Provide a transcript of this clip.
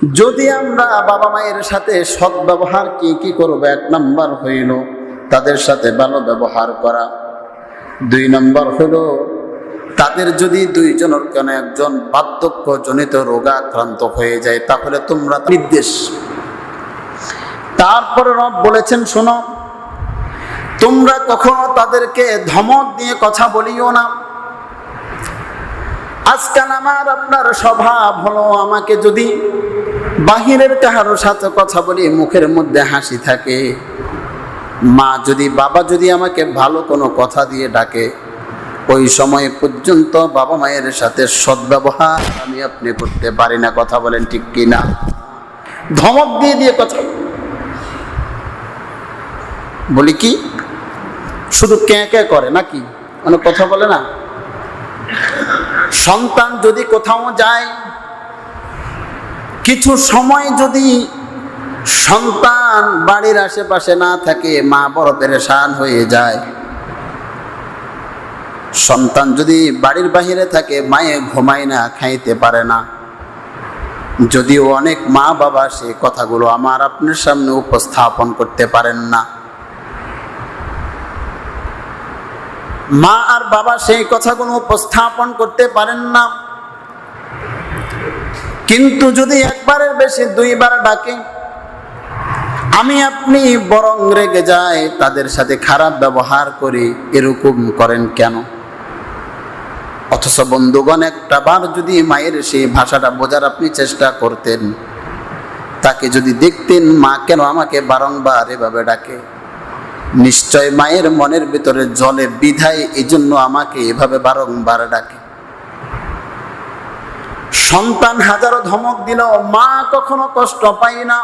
যদি আমরা বাবা মায়ের সাথে সৎ ব্যবহার কি করবো, 1 নাম্বার হইল তাদের সাথে ভালো ব্যবহার করা। 2 নাম্বার হলো তাদের যদি 2 জনের কেন একজন বার্ধক্যজনিত রোগাক্রান্ত হয়ে যায় তাহলে তোমরা নির্দেশ। তারপরে রব বলেছেন, শোনো, তোমরা কখনো তাদেরকে ধমক দিয়ে কথা বলিও না। আজকাল আমার আপনার স্বভাব হলো, আমাকে যদি বাহিরের কারো সাথে কথা বলি মুখের মধ্যে হাসি থাকে, মা যদি বাবা যদি আমাকে ভালো কোনো কথা দিয়ে ডাকে, ওই সময় পর্যন্ত বাবা মায়ের সাথে সদ্ব্যবহার আমি আপনি করতে পারি না। কথা বলেন ঠিক কি না? ধমক দিয়ে দিয়ে কথা বলি, কি শুধু কে করে নাকি, মানে কথা বলে না। সন্তান যদি কোথাও যায়, কিছু সময় যদি সন্তান বাড়ির আশেপাশে না থাকে, মা বড় পেরেশান হয়ে যায়। সন্তান যদি বাড়ির বাহিরে থাকে, মায়ে ঘুমায় না, খাইতে পারে না। যদিও অনেক মা বাবা সেই কথাগুলো আমার আপনার সামনে উপস্থাপন করতে পারেন না, মা আর বাবা সেই কথাগুলো উপস্থাপন করতে পারেন না, কিন্তু যদি একবারের বেশি 2 বার ডাকে, আমি আপনি বরং রেগে যাই, তাদের সাথে খারাপ ব্যবহার করি। এরকম করেন কেন? অথচ বন্ধুগণ, একটা বার যদি মায়ের সেই ভাষাটা বোঝার আপনি চেষ্টা করতেন, তাকে যদি দেখতেন মা কেন আমাকে বারংবার এভাবে ডাকে, নিশ্চয় মায়ের মনের ভিতরে জ্বলে, বিধায় এই জন্য আমাকে এভাবে বারংবার ডাকে। সন্তান হাজারো ধমক দিল, মা কখনো কষ্ট পায় না।